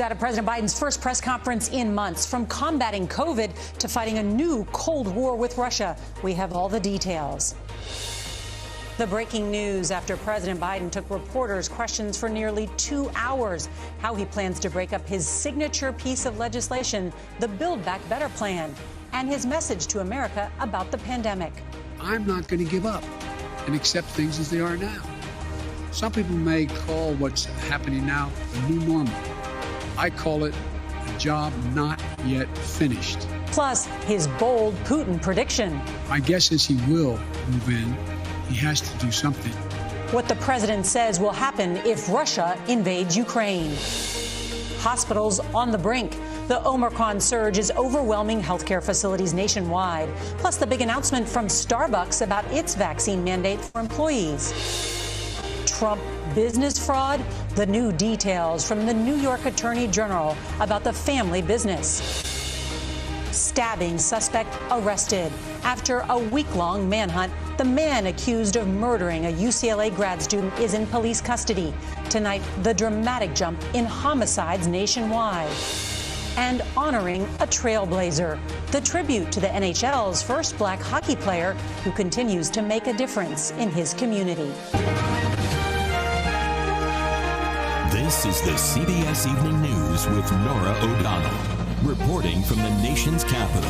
out of President Biden's first press conference in months. From combating COVID to fighting a new Cold War with Russia. We have all the details. The breaking news after President Biden took reporters' questions for nearly 2 hours. How he plans to break up his signature piece of legislation, the Build Back Better plan, and his message to America about the pandemic. I'm not going to give up and accept things as they are now. Some people may call what's happening now the new normal. I call it a job not yet finished. Plus, his bold Putin prediction. My guess is he will move in. He has to do something. What the president says will happen if Russia invades Ukraine. Hospitals on the brink. The Omicron surge is overwhelming healthcare facilities nationwide. Plus, the big announcement from Starbucks about its vaccine mandate for employees. Trump business fraud? The new details from the New York Attorney General about the family business. Stabbing suspect arrested. After a week-long manhunt, the man accused of murdering a UCLA grad student is in police custody. Tonight, the dramatic jump in homicides nationwide. And honoring a trailblazer. The tribute to the NHL's first black hockey player who continues to make a difference in his community. This is the CBS Evening News with Norah O'Donnell, reporting from the nation's capital.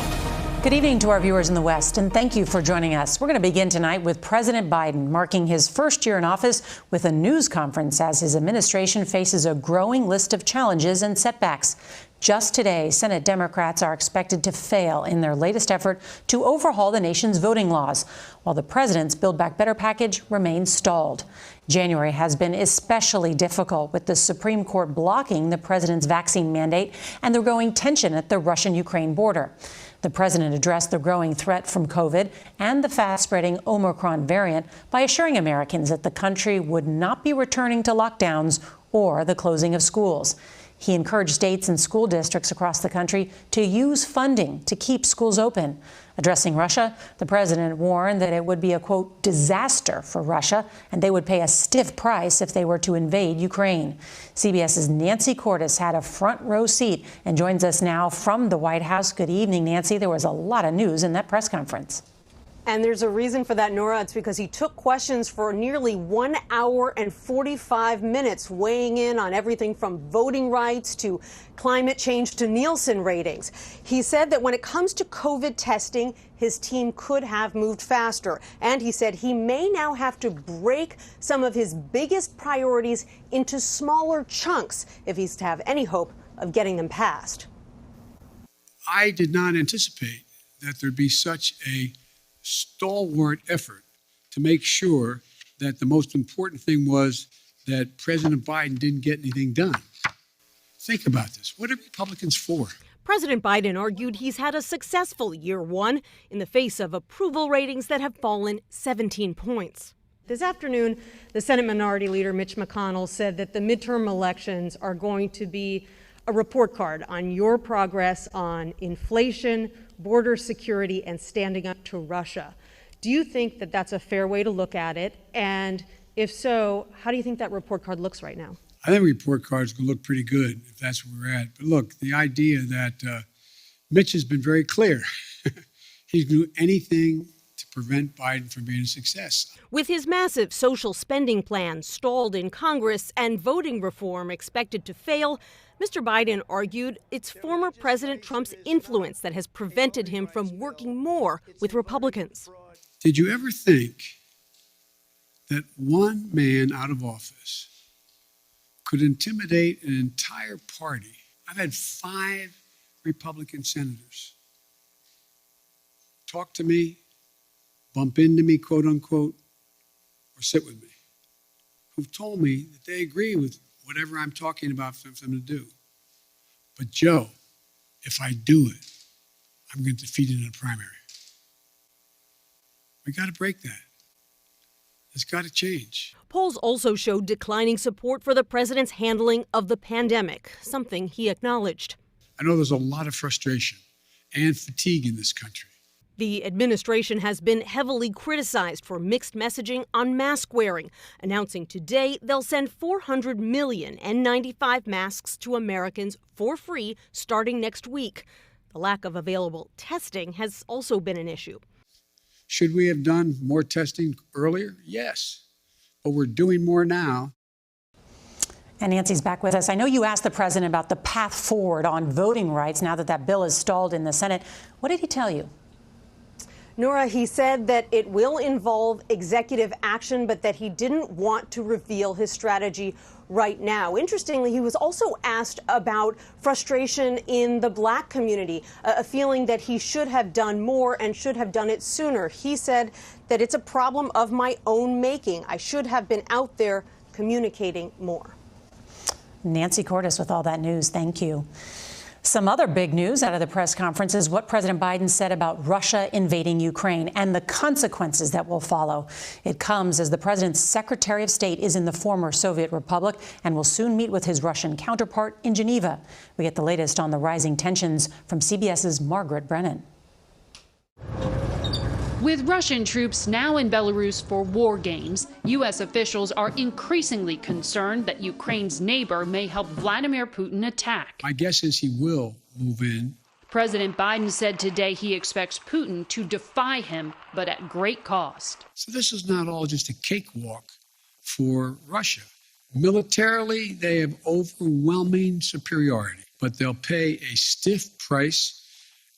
Good evening to our viewers in the West, and thank you for joining us. We're going to begin tonight with President Biden marking his first year in office with a news conference as his administration faces a growing list of challenges and setbacks. Just today, Senate Democrats are expected to fail in their latest effort to overhaul the nation's voting laws, while the president's Build Back Better package remains stalled. January has been especially difficult with the Supreme Court blocking the president's vaccine mandate and the growing tension at the Russian-Ukraine border. The president addressed the growing threat from COVID and the fast-spreading Omicron variant by assuring Americans that the country would not be returning to lockdowns or the closing of schools. He encouraged states and school districts across the country to use funding to keep schools open. Addressing Russia, the president warned that it would be a, quote, disaster for Russia, and they would pay a stiff price if they were to invade Ukraine. CBS's Nancy Cordes had a front row seat and joins us now from the White House. Good evening, Nancy. There was a lot of news in that press conference. And there's a reason for that, Norah. It's because he took questions for nearly 1 hour and 45 minutes, weighing in on everything from voting rights to climate change to Nielsen ratings. He said that when it comes to COVID testing, his team could have moved faster. And he said he may now have to break some of his biggest priorities into smaller chunks if he's to have any hope of getting them passed. I did not anticipate that there'd be such a stalwart effort to make sure that the most important thing was that President Biden didn't get anything done. Think about this. What are Republicans for? President Biden argued he's had a successful year one in the face of approval ratings that have fallen 17 points. This afternoon, the Senate Minority Leader Mitch McConnell said that the midterm elections are going to be a report card on your progress on inflation, border security, and standing up to Russia. Do you think that that's a fair way to look at it? And if so, how do you think that report card looks right now? I think report cards can look pretty good if that's where we're at. But look, the idea that Mitch has been very clear. He's going to do anything to prevent Biden from being a success. With his massive social spending plan stalled in Congress and voting reform expected to fail, Mr. Biden argued it's former President Trump's influence that has prevented him from working more with Republicans. Did you ever think that one man out of office could intimidate an entire party? I've had 5 Republican senators talk to me, bump into me, quote unquote, or sit with me, who've told me that they agree with whatever I'm talking about for them to do. But Joe, if I do it, I'm going to defeat it in a primary. We got to break that. It's got to change. Polls also showed declining support for the president's handling of the pandemic, something he acknowledged. I know there's a lot of frustration and fatigue in this country. The administration has been heavily criticized for mixed messaging on mask wearing, announcing today they'll send 400 million N95 masks to Americans for free starting next week. The lack of available testing has also been an issue. Should we have done more testing earlier? Yes, but we're doing more now. And Nancy's back with us. I know you asked the president about the path forward on voting rights now that that bill is stalled in the Senate. What did he tell you? Nora, he said that it will involve executive action, but that he didn't want to reveal his strategy right now. Interestingly, he was also asked about frustration in the black community, a feeling that he should have done more and should have done it sooner. He said that it's a problem of my own making. I should have been out there communicating more. Nancy Cordes with all that news. Thank you. Some other big news out of the press conference is what President Biden said about Russia invading Ukraine and the consequences that will follow. It comes as the president's Secretary of State is in the former Soviet Republic and will soon meet with his Russian counterpart in Geneva. We get the latest on the rising tensions from CBS's Margaret Brennan. With Russian troops now in Belarus for war games, U.S. officials are increasingly concerned that Ukraine's neighbor may help Vladimir Putin attack. My guess is he will move in. President Biden said today he expects Putin to defy him, but at great cost. So this is not all just a cakewalk for Russia. Militarily, they have overwhelming superiority, but they'll pay a stiff price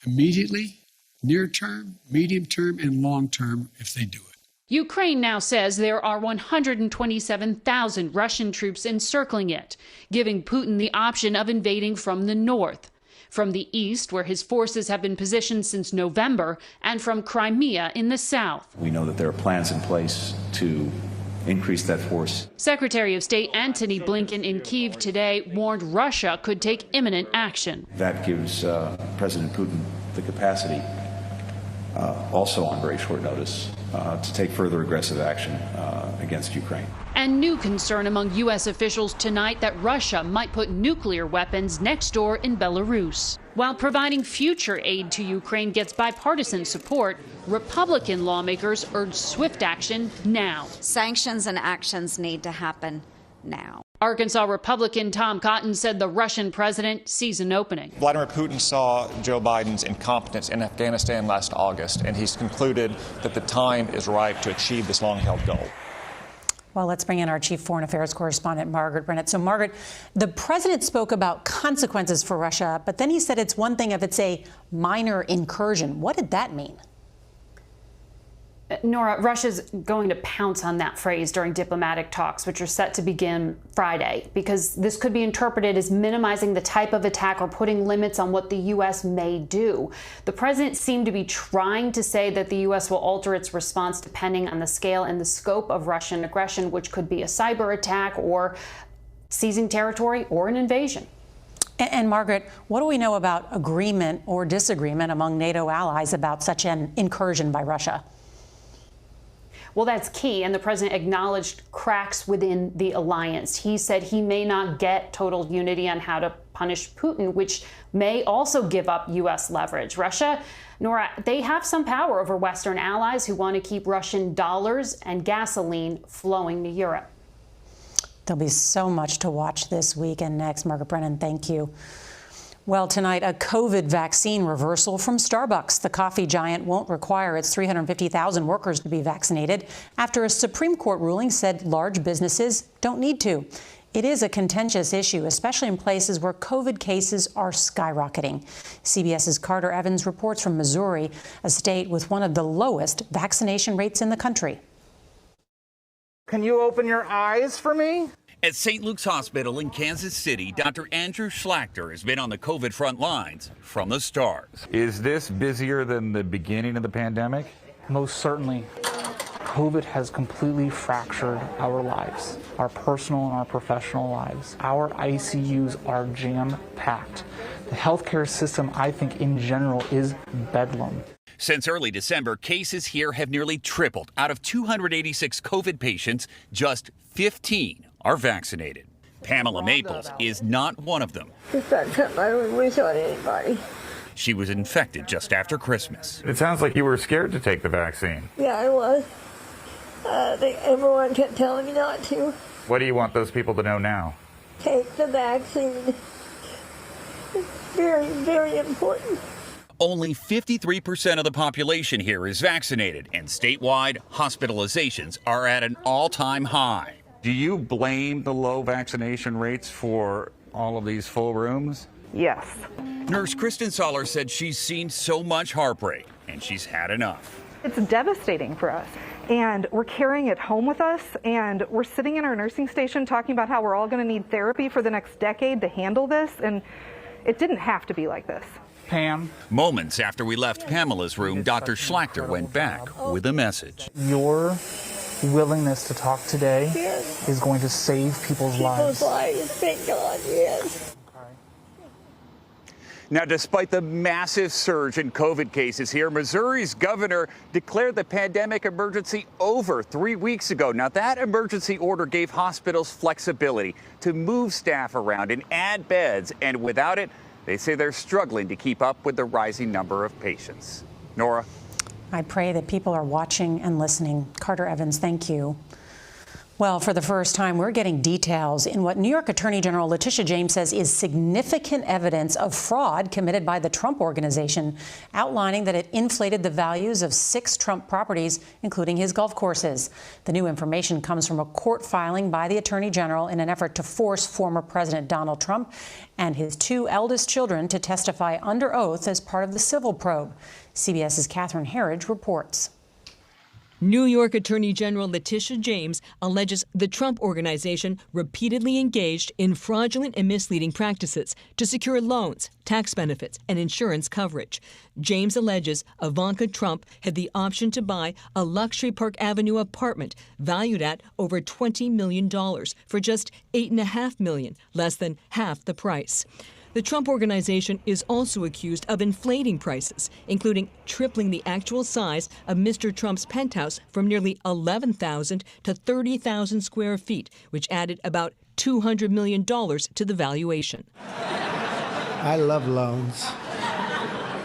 immediately, near term, medium term, and long term if they do it. Ukraine now says there are 127,000 Russian troops encircling it, giving Putin the option of invading from the north, from the east, where his forces have been positioned since November, and from Crimea in the south. We know that there are plans in place to increase that force. Secretary of State Antony Blinken in Kyiv today warned Russia could take imminent action. That gives President Putin the capacity, also on very short notice, to take further aggressive action against Ukraine. And new concern among U.S. officials tonight that Russia might put nuclear weapons next door in Belarus. While providing future aid to Ukraine gets bipartisan support, Republican lawmakers urge swift action now. Sanctions and actions need to happen now. Arkansas Republican Tom Cotton said the Russian president sees an opening. Vladimir Putin saw Joe Biden's incompetence in Afghanistan last August, and he's concluded that the time is right to achieve this long-held goal. Well, let's bring in our chief foreign affairs correspondent, Margaret Brennan. So, Margaret, the president spoke about consequences for Russia, but then he said it's one thing if it's a minor incursion. What did that mean? Nora, Russia's going to pounce on that phrase during diplomatic talks, which are set to begin Friday, because this could be interpreted as minimizing the type of attack or putting limits on what the U.S. may do. The president seemed to be trying to say that the U.S. will alter its response depending on the scale and the scope of Russian aggression, which could be a cyber attack or seizing territory or an invasion. And Margaret, what do we know about agreement or disagreement among NATO allies about such an incursion by Russia? Well, that's key, and the president acknowledged cracks within the alliance. He said he may not get total unity on how to punish Putin, which may also give up U.S. leverage. Russia, Nora, they have some power over Western allies who want to keep Russian dollars and gasoline flowing to Europe. There'll be so much to watch this week and next. Margaret Brennan, thank you. Well, tonight, a COVID vaccine reversal from Starbucks. The coffee giant won't require its 350,000 workers to be vaccinated after a Supreme Court ruling said large businesses don't need to. It is a contentious issue, especially in places where COVID cases are skyrocketing. CBS's Carter Evans reports from Missouri, a state with one of the lowest vaccination rates in the country. Can you open your eyes for me? At St. Luke's Hospital in Kansas City, Dr. Andrew Schlachter has been on the COVID front lines from the start. Is this busier than the beginning of the pandemic? Most certainly. COVID has completely fractured our lives, our personal and our professional lives. Our ICUs are jam-packed. The healthcare system, I think, in general, is bedlam. Since early December, cases here have nearly tripled. Out of 286 COVID patients, just 15 are vaccinated. Pamela Maples is not one of them. Just don't trust my wish on anybody. She was infected just after Christmas. It sounds like you were scared to take the vaccine. Yeah, I was. Everyone kept telling me not to. What do you want those people to know now? Take the vaccine. It's very, very important. Only 53% of the population here is vaccinated, and statewide hospitalizations are at an all-time high. Do you blame the low vaccination rates for all of these full rooms? Yes. Nurse Kristen Soller said she's seen so much heartbreak, and she's had enough. It's devastating for us. And we're carrying it home with us, and we're sitting in our nursing station talking about how we're all going to need therapy for the next decade to handle this, and it didn't have to be like this. Pam. Moments after we left Pamela's room, Dr. Schlachter went back with a message. Your willingness to talk today is going to save people's lives. Thank God, yes. Now, despite the massive surge in COVID cases here, Missouri's governor declared the pandemic emergency over 3 weeks ago. Now, that emergency order gave hospitals flexibility to move staff around and add beds, and without it, they say they're struggling to keep up with the rising number of patients. Nora? I pray that people are watching and listening. Carter Evans, thank you. Well, for the first time, we're getting details in what New York Attorney General Letitia James says is significant evidence of fraud committed by the Trump Organization, outlining that it inflated the values of 6 Trump properties, including his golf courses. The new information comes from a court filing by the Attorney General in an effort to force former President Donald Trump and his 2 eldest children to testify under oath as part of the civil probe. CBS's Catherine Herridge reports. New York Attorney General Letitia James alleges the Trump Organization repeatedly engaged in fraudulent and misleading practices to secure loans, tax benefits, and insurance coverage. James alleges Ivanka Trump had the option to buy a luxury Park Avenue apartment valued at over $20 million for just $8.5 million, less than half the price. The Trump Organization is also accused of inflating prices, including tripling the actual size of Mr. Trump's penthouse from nearly 11,000 to 30,000 square feet, which added about $200 million to the valuation. I love loans.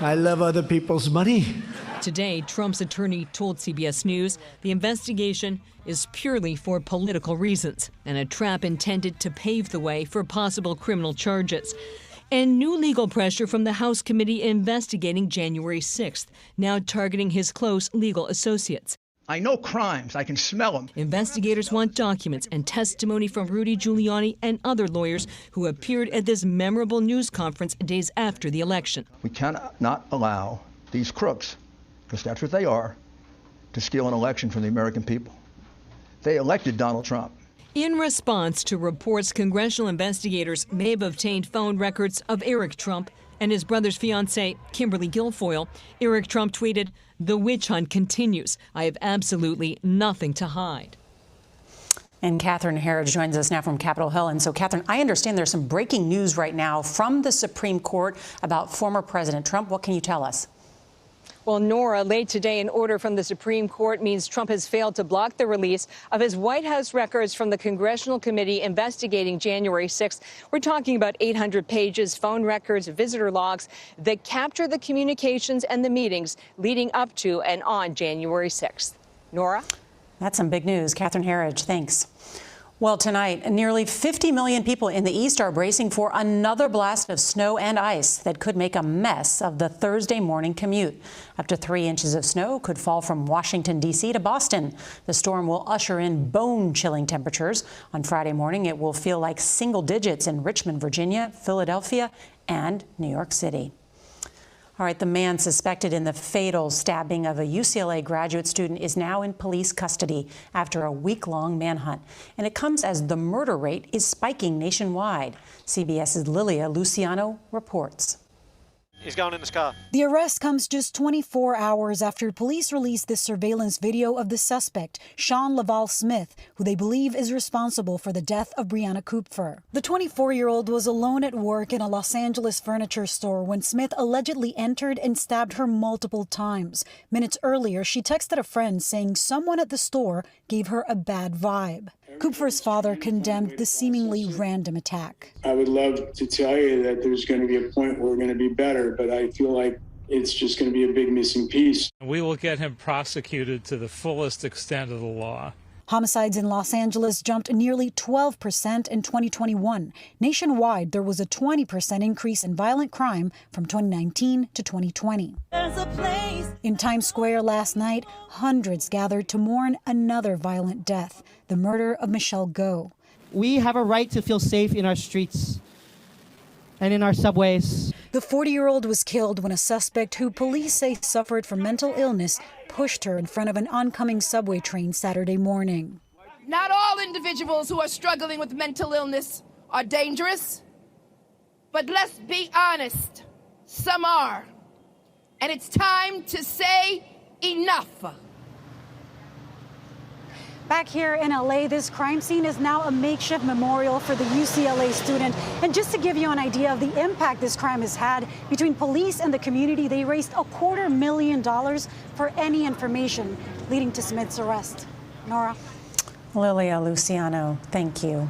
I love other people's money. Today, Trump's attorney told CBS News the investigation is purely for political reasons and a trap intended to pave the way for possible criminal charges. And new legal pressure from the House committee investigating January 6th, now targeting his close legal associates. I know crimes. I can smell them. Investigators want documents and testimony from Rudy Giuliani and other lawyers who appeared at this memorable news conference days after the election. We cannot allow these crooks, because that's what they are, to steal an election from the American people. They elected Donald Trump. In response to reports congressional investigators may have obtained phone records of Eric Trump and his brother's fiancée, Kimberly Guilfoyle, Eric Trump tweeted, "The witch hunt continues. I have absolutely nothing to hide." And Catherine Herridge joins us now from Capitol Hill. And so, Catherine, I understand there's some breaking news right now from the Supreme Court about former President Trump. What can you tell us? Well, Nora, late today, an order from the Supreme Court means Trump has failed to block the release of his White House records from the Congressional Committee investigating January 6th. We're talking about 800 pages, phone records, visitor logs that capture the communications and the meetings leading up to and on January 6th. Nora? That's some big news. Catherine Herridge, thanks. Well, tonight, nearly 50 million people in the East are bracing for another blast of snow and ice that could make a mess of the Thursday morning commute. Up to 3 inches of snow could fall from Washington, D.C. to Boston. The storm will usher in bone-chilling temperatures. On Friday morning, it will feel like single digits in Richmond, Virginia, Philadelphia, and New York City. All right, the man suspected in the fatal stabbing of a UCLA graduate student is now in police custody after a week-long manhunt. And it comes as the murder rate is spiking nationwide. CBS's Lilia Luciano reports. He's gone in his car. The arrest comes just 24 hours after police released this surveillance video of the suspect, Sean Laval Smith, who they believe is responsible for the death of Brianna Kupfer. The 24-year-old was alone at work in a Los Angeles furniture store when Smith allegedly entered and stabbed her multiple times. Minutes earlier, she texted a friend saying someone at the store gave her a bad vibe. Kupfer's father condemned the seemingly random attack. I would love to tell you that there's going to be a point where we're going to be better, but I feel like it's just going to be a big missing piece. We will get him prosecuted to the fullest extent of the law. Homicides in Los Angeles jumped nearly 12% in 2021. Nationwide, there was a 20% increase in violent crime from 2019 to 2020. There's a place. In Times Square last night, hundreds gathered to mourn another violent death, the murder of Michelle Go. We have a right to feel safe in our streets and in our subways. The 40-year-old was killed when a suspect who police say suffered from mental illness pushed her in front of an oncoming subway train Saturday morning. Not all individuals who are struggling with mental illness are dangerous, but let's be honest, some are. And it's time to say enough. Back here in LA, this crime scene is now a makeshift memorial for the UCLA student. And just to give you an idea of the impact this crime has had between police and the community, they raised $250,000 for any information leading to Smith's arrest. Nora. Lilia Luciano, thank you.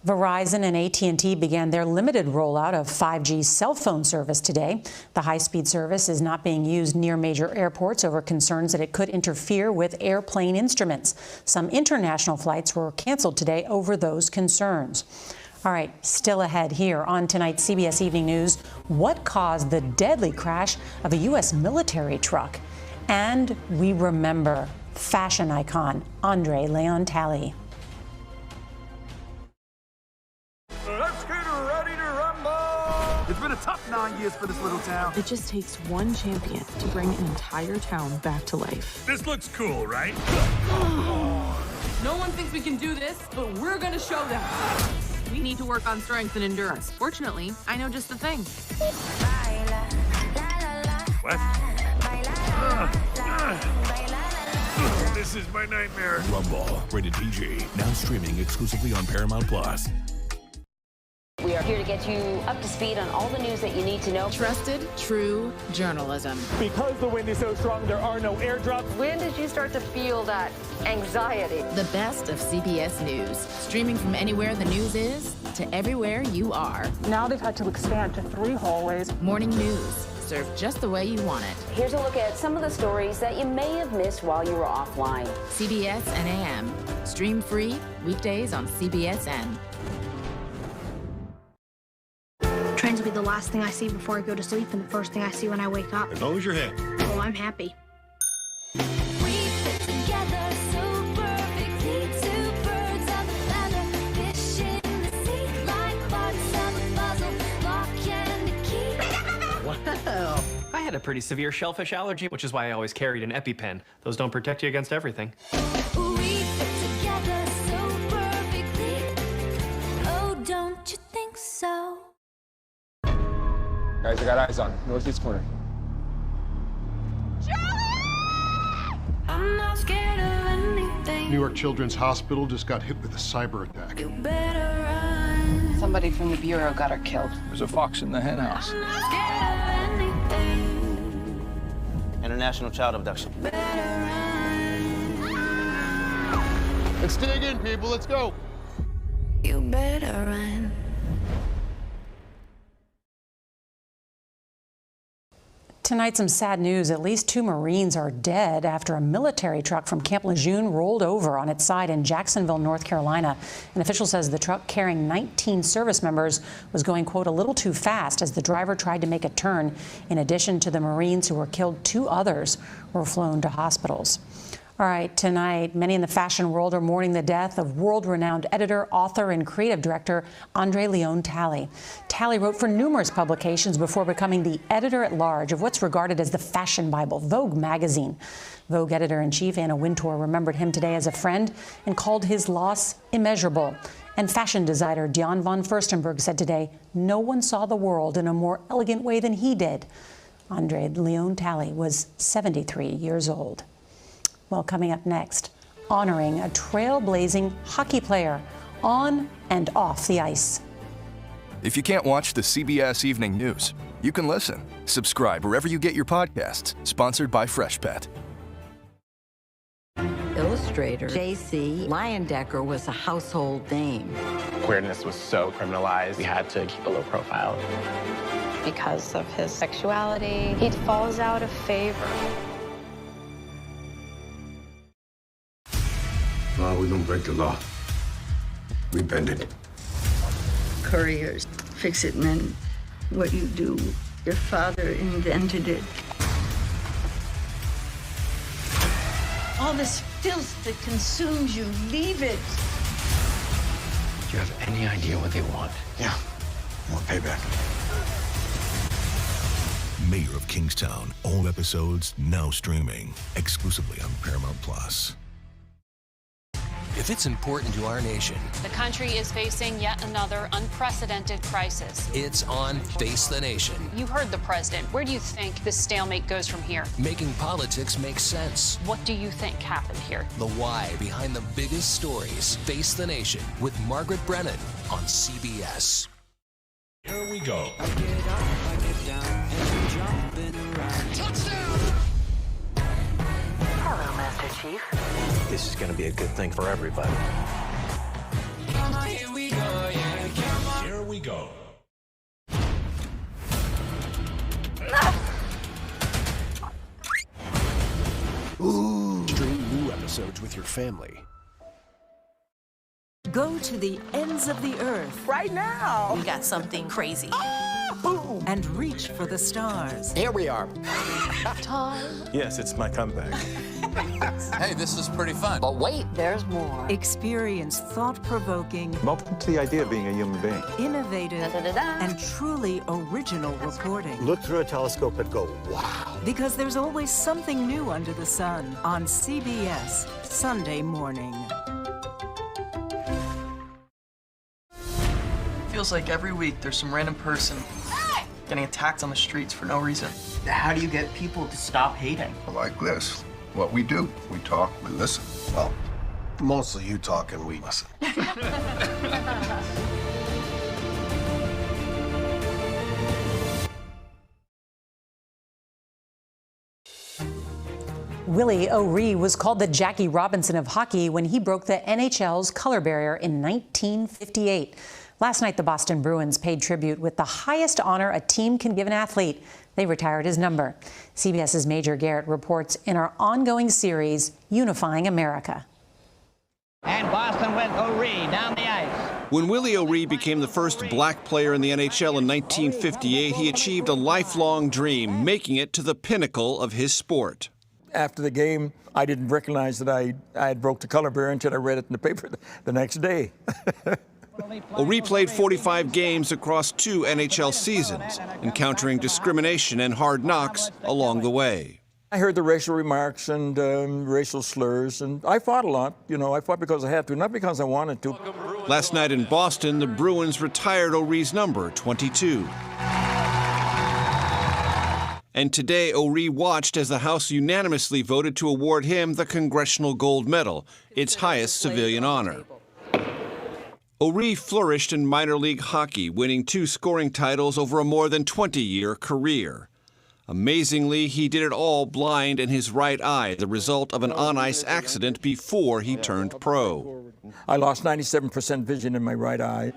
Verizon and AT&T began their limited rollout of 5G cell phone service today. The high-speed service is not being used near major airports over concerns that it could interfere with airplane instruments. Some international flights were canceled today over those concerns. All right, still ahead here on tonight's CBS Evening News, what caused the deadly crash of a U.S. military truck? And we remember fashion icon Andre Leon Talley. Let's get ready to rumble! It's been a tough 9 years for this little town. It just takes one champion to bring an entire town back to life. This looks cool, right? No one thinks we can do this, but we're gonna show them. We need to work on strength and endurance. Fortunately, I know just the thing. What? This is my nightmare. Rumble, rated PG, now streaming exclusively on Paramount Plus. We are here to get you up to speed on all the news that you need to know. Trusted, true journalism. Because the wind is so strong, there are no airdrops. When did you start to feel that anxiety? The best of CBS News. Streaming from anywhere the news is to everywhere you are. Now they've had to expand to 3 hallways. Morning news, served just the way you want it. Here's a look at some of the stories that you may have missed while you were offline. CBS and AM. Stream free, weekdays on CBSN. Trains will be the last thing I see before I go to sleep and the first thing I see when I wake up. As long as you're happy. Oh, I'm happy. Wow. I had a pretty severe shellfish allergy, which is why I always carried an EpiPen. Those don't protect you against everything. Oh, don't you think so? Guys, I got eyes on northeast corner. I'm not scared of anything. New York Children's Hospital just got hit with a cyber attack. You better run. Somebody from the Bureau got her killed. There's a fox in the hen house. I'm not scared of anything. International child abduction. Better run. Let's dig in, people. Let's go. You better run. Tonight, some sad news. At least 2 Marines are dead after a military truck from Camp Lejeune rolled over on its side in Jacksonville, North Carolina. An official says the truck carrying 19 service members was going, quote, a little too fast as the driver tried to make a turn. In addition to the Marines who were killed, 2 others were flown to hospitals. All right, tonight, many in the fashion world are mourning the death of world-renowned editor, author, and creative director Andre Leon Talley. Talley wrote for numerous publications before becoming the editor-at-large of what's regarded as the fashion Bible, Vogue magazine. Vogue editor-in-chief Anna Wintour remembered him today as a friend and called his loss immeasurable. And fashion designer Dion von Furstenberg said today, no one saw the world in a more elegant way than he did. Andre Leon Talley was 73 years old. Well, coming up next, honoring a trailblazing hockey player on and off the ice. If you can't watch the CBS Evening News, you can listen. Subscribe wherever you get your podcasts. Sponsored by Freshpet. Illustrated administrator, J.C. Leyendecker, was a household name. Queerness was so criminalized, we had to keep a low profile. Because of his sexuality, he falls out of favor. No, we don't break the law. We bend it. Couriers, fix-it men. What you do, your father invented it. All this filth that consumes you, leave it. Do you have any idea what they want? Yeah, more payback. Mayor of Kingstown. All episodes now streaming exclusively on Paramount Plus. If it's important to our nation, the country is facing yet another unprecedented crisis. it's on Face the Nation. You heard the president. Where do you think this stalemate goes from here? Making politics make sense. What do you think happened here? The why behind the biggest stories. Face the Nation with Margaret Brennan on CBS. Here we go. I get up, I get down, and jumping around. Touchdown! Hello, Master Chief. This is going to be a good thing for everybody. Come on, here we go, yeah, come on. Here we go. Ooh. Stream new episodes with your family. Go to the ends of the earth. Right now. We got something crazy. Boom. And reach for the stars. Here we are. Time. Yes, it's my comeback. Hey, this is pretty fun. But wait, there's more. Experience thought-provoking, Welcome to the idea of being a human being. innovative, and truly original reporting. Look through a telescope and go, wow. Because there's always something new under the sun on CBS Sunday morning. Feels like every week there's some random person getting attacked on the streets for no reason. How do you get people to stop hating? Like this. What we do, we talk, we listen. Well, mostly you talk and we listen. Willie O'Ree was called the Jackie Robinson of hockey when he broke the NHL's color barrier in 1958. Last night, the Boston Bruins paid tribute with the highest honor a team can give an athlete. They retired his number. CBS's Major Garrett reports in our ongoing series, Unifying America. And Boston with O'Ree down the ice. When Willie O'Ree became the first black player in the NHL in 1958, he achieved a lifelong dream, making it to the pinnacle of his sport. After the game, I didn't recognize that I had broke the color barrier until I read it in the paper the next day. O'Ree played 45 games across 2 NHL seasons, encountering discrimination and hard knocks along the way. I heard the racial remarks and racial slurs, and I fought a lot. You know, I fought because I had to, not because I wanted to. Last night in Boston, the Bruins retired O'Ree's number, 22. And today, O'Ree watched as the House unanimously voted to award him the Congressional Gold Medal, its highest civilian honor. O'Ree flourished in minor league hockey, winning 2 scoring titles over a more than 20-year career. Amazingly, he did it all blind in his right eye, the result of an on-ice accident before he turned pro. I lost 97% vision in my right eye.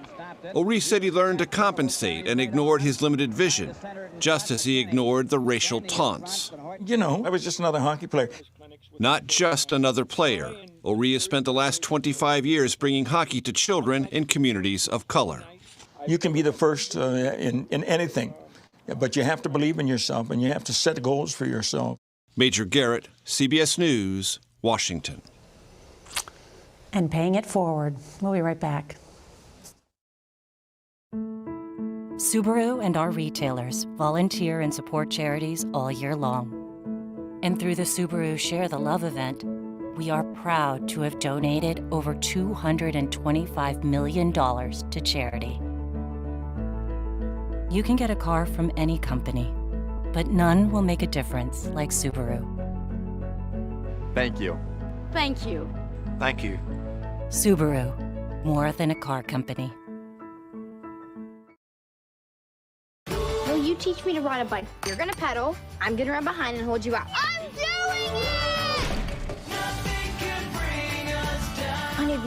O'Ree said he learned to compensate and ignored his limited vision, just as he ignored the racial taunts. You know, I was just another hockey player. Not just another player. O'Ree has spent the last 25 years bringing hockey to children in communities of color. You can be the first in anything, but you have to believe in yourself and you have to set goals for yourself. Major Garrett, CBS News, Washington. And paying it forward. We'll be right back. Subaru and our retailers volunteer and support charities all year long. And through the Subaru Share the Love event, we are proud to have donated over $225 million to charity. You can get a car from any company, but none will make a difference like Subaru. Thank you. Thank you. Thank you. Subaru, more than a car company. Will you teach me to ride a bike? You're gonna pedal, I'm gonna run behind and hold you out. I'm doing it!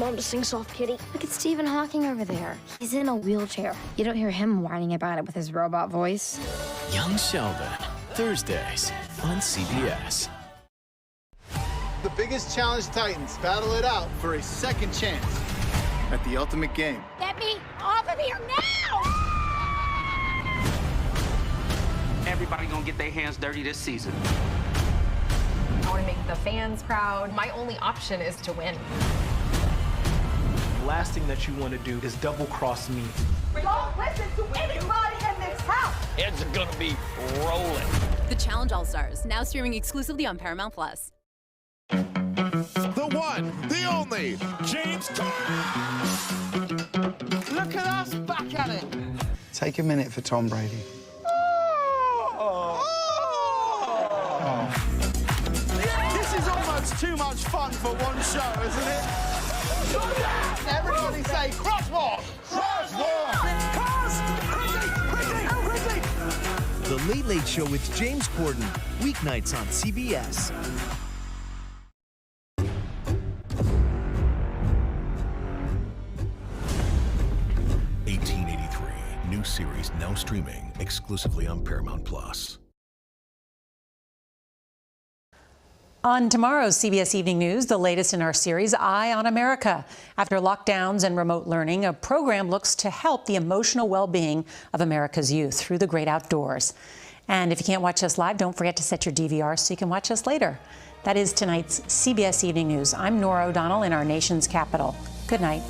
Mom to sing Soft Kitty. Look at Stephen Hawking over there. He's in a wheelchair. You don't hear him whining about it with his robot voice. Young Sheldon, Thursdays on CBS. The biggest challenge Titans battle it out for a second chance at the ultimate game. Get me off of here now! Everybody gonna get their hands dirty this season. I want to make the fans proud. My only option is to win. The last thing that you want to do is double-cross me. Don't listen to anybody in this house! It's gonna be rolling. The Challenge All-Stars, now streaming exclusively on Paramount+. The one, the only, James Corden! Look at us back at it! Take a minute for Tom Brady. This is almost too much fun for one show, isn't it? Everybody say crosswalk! Crosswalk! Quickly! The Late Late Show with James Corden, weeknights on CBS. New series now streaming exclusively on Paramount+. On tomorrow's CBS Evening News, the latest in our series, Eye on America. After lockdowns and remote learning, a program looks to help the emotional well-being of America's youth through the great outdoors. And if you can't watch us live, don't forget to set your DVR so you can watch us later. That is tonight's CBS Evening News. I'm Norah O'Donnell in our nation's capital. Good night.